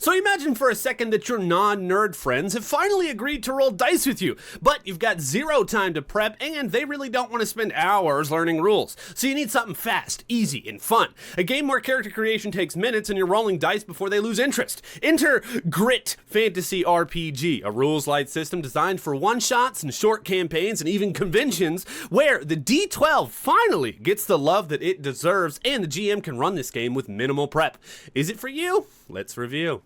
So imagine for a second that your non-nerd friends have finally agreed to roll dice with you, but you've got zero time to prep and they really don't want to spend hours learning rules. So you need something fast, easy, and fun. A game where character creation takes minutes and you're rolling dice before they lose interest. Enter Grit Fantasy RPG, a rules-light system designed for one-shots and short campaigns and even conventions, where the D12 finally gets the love that it deserves and the GM can run this game with minimal prep. Is it for you? Let's review.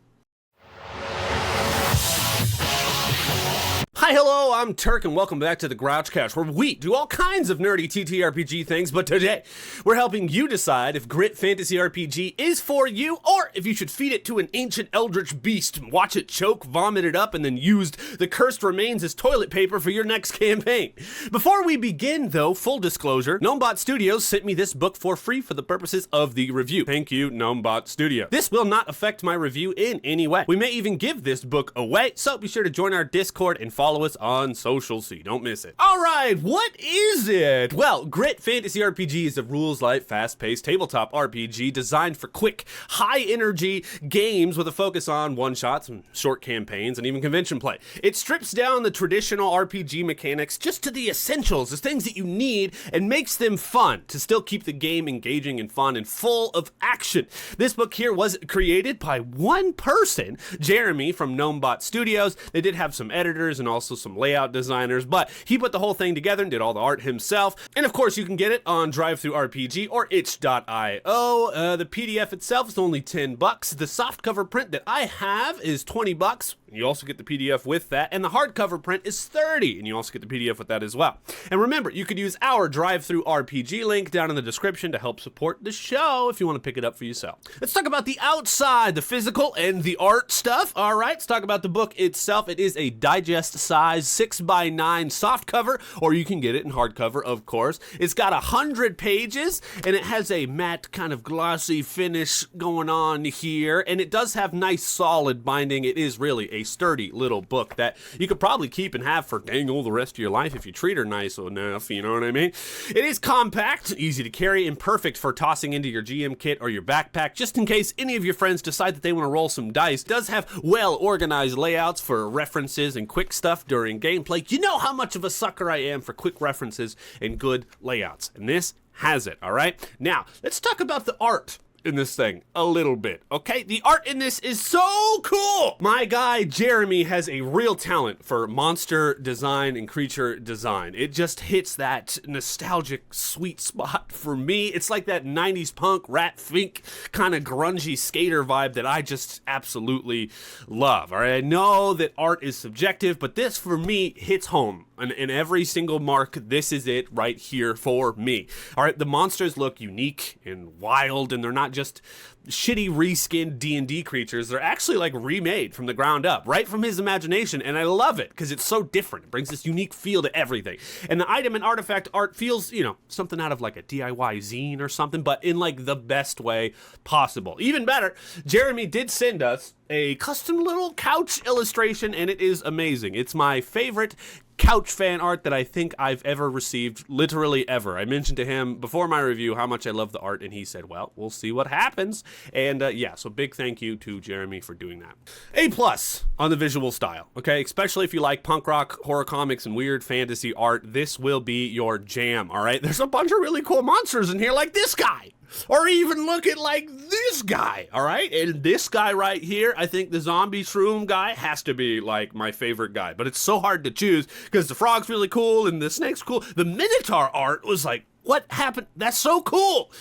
Hi, hello, I'm Turk, and welcome back to the Grouchcast, where we do all kinds of nerdy TTRPG things, but today, we're helping you decide if Grit Fantasy RPG is for you, or if you should feed it to an ancient eldritch beast, watch it choke, vomit it up, and then use the cursed remains as toilet paper for your next campaign. Before we begin, though, full disclosure, Gnomebot Studios sent me this book for free for the purposes of the review. Thank you, Gnomebot Studio. This will not affect my review in any way. We may even give this book away, so be sure to join our Discord and follow us on social so you don't miss it. Alright, what is it? Well, Grit Fantasy RPG is a rules-light, fast-paced tabletop RPG designed for quick, high-energy games with a focus on one-shots and short campaigns and even convention play. It strips down the traditional RPG mechanics just to the essentials, the things that you need, and makes them fun to still keep the game engaging and fun and full of action. This book here was created by one person, Jeremy from Gnomebot Studios. They did have some editors and also some layout designers, but he put the whole thing together and did all the art himself. And of course, you can get it on DriveThruRPG or itch.io. The PDF itself is only $10. The softcover print that I have is $20. You also get the PDF with that, and the hardcover print is $30, and you also get the PDF with that as well. And remember, you could use our DriveThruRPG link down in the description to help support the show if you want to pick it up for yourself. Let's talk about the outside, the physical and the art stuff. All right, let's talk about the book itself. It is a digest size 6x9 softcover, or you can get it in hardcover, of course. It's got 100 pages, and it has a matte kind of glossy finish going on here, and it does have nice solid binding. It is really a sturdy little book that you could probably keep and have for dang all the rest of your life if you treat her nice enough, you know what I mean? It is compact, easy to carry, and perfect for tossing into your GM kit or your backpack, just in case any of your friends decide that they want to roll some dice. It does have well-organized layouts for references and quick stuff during gameplay. You know how much of a sucker I am for quick references and good layouts, and this has it, all right? Now, let's talk about the art in this thing a little bit, okay? The art in this is so cool! My guy Jeremy has a real talent for monster design and creature design. It just hits that nostalgic sweet spot for me. It's like that 90s punk Rat Fink kind of grungy skater vibe that I just absolutely love, all right? I know that art is subjective, but this for me hits home. And in every single mark, this is it right here for me. All right, the monsters look unique and wild, and they're not just shitty reskinned D&D creatures. They're actually like remade from the ground up, right from his imagination, and I love it because it's so different. It brings this unique feel to everything. And the item and artifact art feels, you know, something out of like a DIY zine or something, but in like the best way possible. Even better, Jeremy did send us a custom little couch illustration, and it is amazing. It's my favorite couch fan art that I think I've ever received, literally ever. I mentioned to him before my review how much I love the art, and he said, well, we'll see what happens. And yeah, so big thank you to Jeremy for doing that. A+ on the visual style, okay? Especially if you like punk rock, horror comics, and weird fantasy art, this will be your jam, all right? There's a bunch of really cool monsters in here like this guy. Or even looking like this guy, all right? And this guy right here, I think the zombie shroom guy has to be like my favorite guy. But it's so hard to choose because the frog's really cool and the snake's cool. The Minotaur art was like, what happened? That's so cool.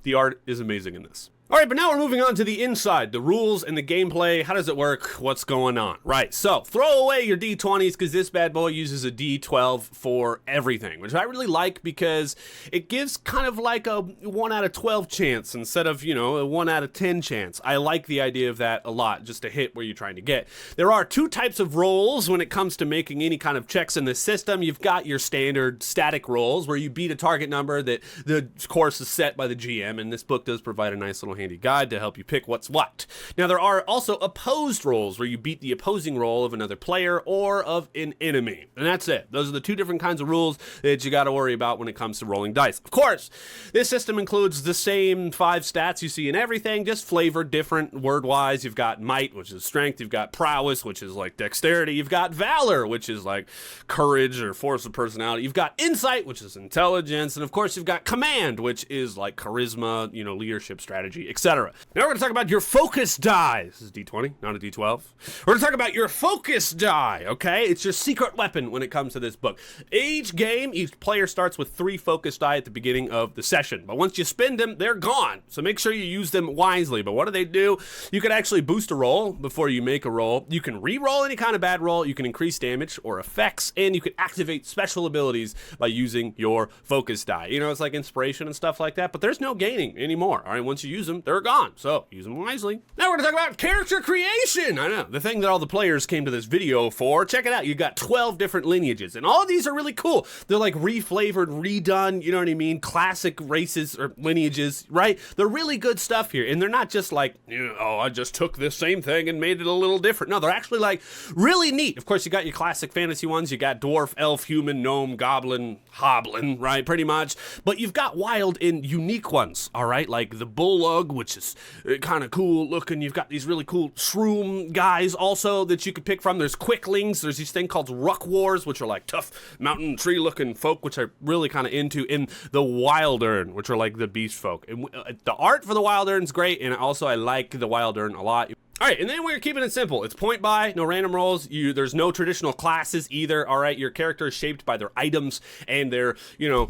The art is amazing in this. All right, but now we're moving on to the inside, the rules and the gameplay. How does it work? What's going on? Right, so throw away your D20s because this bad boy uses a D12 for everything, which I really like because it gives kind of like a 1 out of 12 chance instead of, you know, a 1 out of 10 chance. I like the idea of that a lot, just to hit where you're trying to get. There are 2 types of rolls when it comes to making any kind of checks in the system. You've got your standard static rolls where you beat a target number that the course is set by the GM, and this book does provide a nice little handy guide to help you pick what's what. Now, there are also opposed rolls where you beat the opposing roll of another player or of an enemy. And that's it. Those are the two different kinds of rules that you got to worry about when it comes to rolling dice. Of course, this system includes the same 5 stats you see in everything, just flavored different word-wise. You've got might, which is strength. You've got prowess, which is like dexterity. You've got valor, which is like courage or force of personality. You've got insight, which is intelligence. And of course, you've got command, which is like charisma, leadership, strategy, etc. Now we're going to talk about your focus die. This is D20, not a D12. We're going to talk about your focus die, okay? It's your secret weapon when it comes to this book. Each game, each player starts with 3 focus die at the beginning of the session. But once you spend them, they're gone. So make sure you use them wisely. But what do? You can actually boost a roll before you make a roll. You can re-roll any kind of bad roll. You can increase damage or effects. And you can activate special abilities by using your focus die. It's like inspiration and stuff like that. But there's no gaining anymore. All right, once you use them, they're gone. So use them wisely. Now we're going to talk about character creation. I know, the thing that all the players came to this video for. Check it out. You got 12 different lineages. And all of these are really cool. They're like reflavored, redone, you know what I mean? Classic races or lineages, right? They're really good stuff here. And they're not just like, I just took this same thing and made it a little different. No, they're actually like really neat. Of course, you got your classic fantasy ones. You got dwarf, elf, human, gnome, goblin, hoblin, right? Pretty much. But you've got wild and unique ones, all right? Like the Bulldog, which is kind of cool looking. You've got these really cool shroom guys also that you could pick from. There's quicklings. There's these thing called Ruckwars, which are like tough mountain tree looking folk, which I'm really kind of into. And the Wildern, which are like the beast folk. And the art for the Wildern's great. And also I like the Wildern a lot. All right, and then we're keeping it simple. It's point buy, no random rolls. There's no traditional classes either. All right, your character is shaped by their items and their,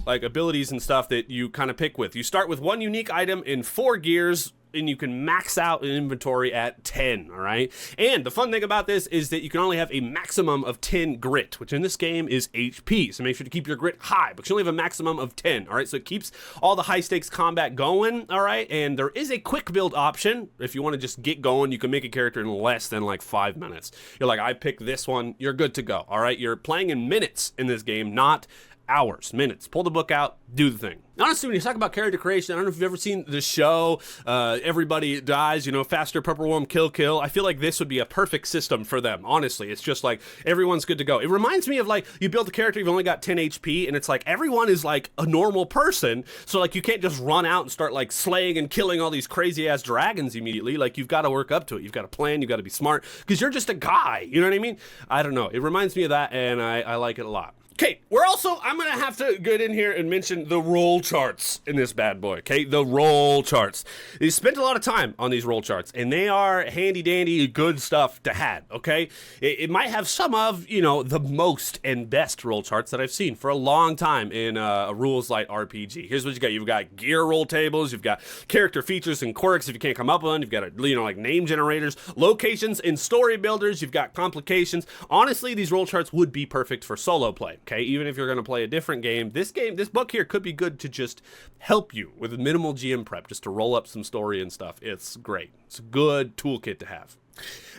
like abilities and stuff that you kind of pick with. You start with 1 unique item in 4 gears, and you can max out an inventory at 10, all right? And the fun thing about this is that you can only have a maximum of 10 grit, which in this game is HP. So make sure to keep your grit high, but you only have a maximum of 10, all right? So it keeps all the high stakes combat going, all right? And there is a quick build option. If you want to just get going, you can make a character in less than like 5 minutes. You're like, I picked this one, you're good to go, all right? You're playing in minutes in this game, not hours, minutes. Pull the book out, do the thing. Honestly, when you talk about character creation, I don't know if you've ever seen the show, Everybody Dies, Faster, Purple Worm, Kill. I feel like this would be a perfect system for them, honestly. It's just like, everyone's good to go. It reminds me of like, you build a character, you've only got 10 HP, and it's like, everyone is like a normal person, so like, you can't just run out and start like slaying and killing all these crazy-ass dragons immediately. Like, you've got to work up to it. You've got to plan, you've got to be smart, because you're just a guy, you know what I mean? I don't know. It reminds me of that, and I like it a lot. Okay, I'm going to have to get in here and mention the roll charts in this bad boy, okay? The roll charts. They spent a lot of time on these roll charts, and they are handy-dandy good stuff to have, okay? It might have some of, the most and best roll charts that I've seen for a long time in a Rules Light RPG. Here's what you got. You've got gear roll tables. You've got character features and quirks if you can't come up with one. You've got, like name generators, locations, and story builders. You've got complications. Honestly, these roll charts would be perfect for solo play. Okay, even if you're going to play a different game, this book here could be good to just help you with minimal GM prep, just to roll up some story and stuff. It's great. It's a good toolkit to have.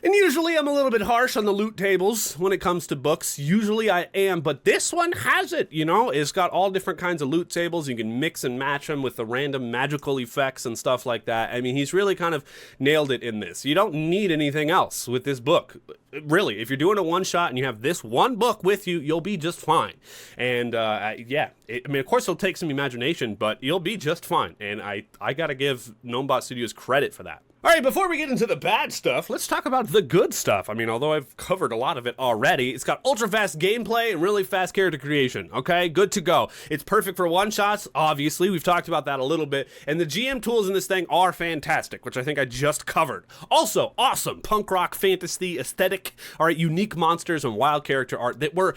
And usually I'm a little bit harsh on the loot tables when it comes to books. Usually I am, but this one has it, It's got all different kinds of loot tables. You can mix and match them with the random magical effects and stuff like that. I mean, he's really kind of nailed it in this. You don't need anything else with this book. Really, if you're doing a one-shot and you have this one book with you, you'll be just fine. And, of course it'll take some imagination, but you'll be just fine. And I gotta give Gnomebot Studios credit for that. All right, before we get into the bad stuff, let's talk about the good stuff. I mean, although I've covered a lot of it already, it's got ultra-fast gameplay and really fast character creation, okay? Good to go. It's perfect for one-shots, obviously. We've talked about that a little bit. And the GM tools in this thing are fantastic, which I think I just covered. Also, awesome punk rock fantasy aesthetic, all right, unique monsters and wild character art that were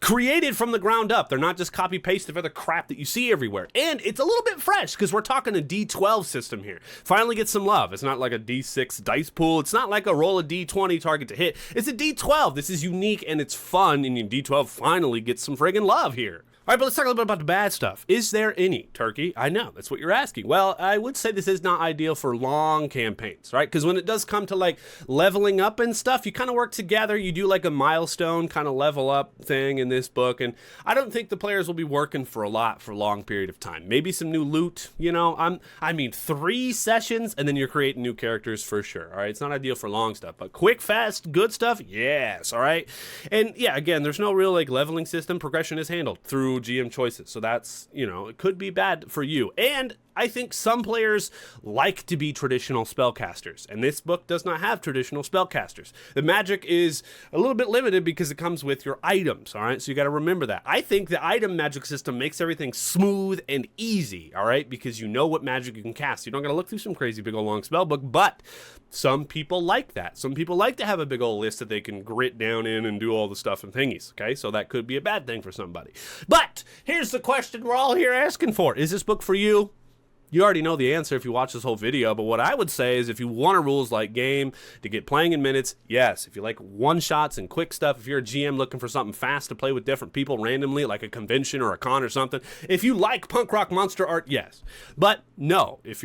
created from the ground up. They're not just copy-paste of other crap that you see everywhere. And it's a little bit fresh, because we're talking a D12 system here. Finally get some love. It's not like a D6 dice pool. It's not like a roll a D20 target to hit. It's a D12. This is unique and it's fun, and D12 finally gets some friggin' love here. All right, but let's talk a little bit about the bad stuff. Is there any, Turkey? I know, that's what you're asking. Well, I would say this is not ideal for long campaigns, right? Because when it does come to like leveling up and stuff, you kind of work together. You do like a milestone kind of level up thing in this book. And I don't think the players will be working for a long period of time. Maybe some new loot, you know, I mean, 3 sessions and then you're creating new characters for sure. All right, it's not ideal for long stuff, but quick, fast, good stuff, yes. All right. And yeah, again, there's no real like leveling system. Progression is handled through GM choices. So that's, you know, it could be bad for you. And I think some players like to be traditional spellcasters, and this book does not have traditional spellcasters. The magic is a little bit limited because it comes with your items, all right? So you got to remember that. I think the item magic system makes everything smooth and easy, all right? Because you know what magic you can cast. You don't got to look through some crazy big old long spell book, but some people like that. Some people like to have a big old list that they can grit down in and do all the stuff and thingies, okay? So that could be a bad thing for somebody. But here's the question we're all here asking for. Is this book for you? You already know the answer if you watch this whole video, but what I would say is if you want a rules-like game to get playing in minutes, yes. If you like one-shots and quick stuff, if you're a GM looking for something fast to play with different people randomly, like a convention or a con or something, if you like punk rock monster art, yes. But no, if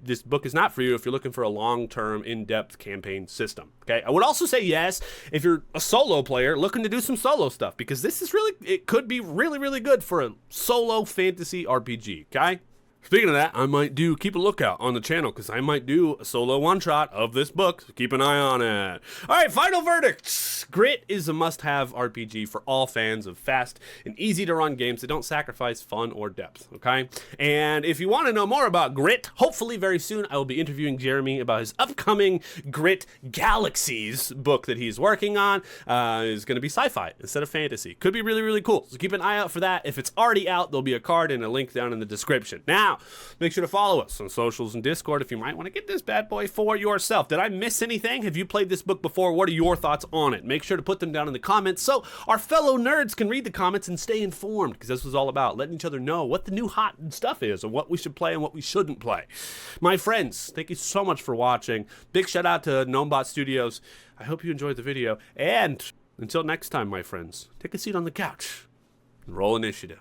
this book is not for you if you're looking for a long-term, in-depth campaign system, okay? I would also say yes if you're a solo player looking to do some solo stuff, because this is really, it could be really, really good for a solo fantasy RPG, okay? Speaking of that, I might keep a lookout on the channel because I might do a solo one-shot of this book, so keep an eye on it. All right, final verdicts. Grit is a must-have RPG for all fans of fast and easy-to-run games that don't sacrifice fun or depth, okay? And if you want to know more about Grit, hopefully very soon I will be interviewing Jeremy about his upcoming Grit Galaxies book that he's working on. It's going to be sci-fi instead of fantasy. Could be really, really cool, so keep an eye out for that. If it's already out, there'll be a card and a link down in the description. Now, make sure to follow us on socials and Discord if you might want to get this bad boy for yourself. Did I miss anything? Have you played this book before? What are your thoughts on it? Make sure to put them down in the comments so our fellow nerds can read the comments and stay informed, because this was all about letting each other know what the new hot stuff is and what we should play and what we shouldn't play. My friends, thank you so much for watching. Big shout out to Gnomebot Studios. I hope you enjoyed the video. And until next time, my friends, take a seat on the couch and roll initiative.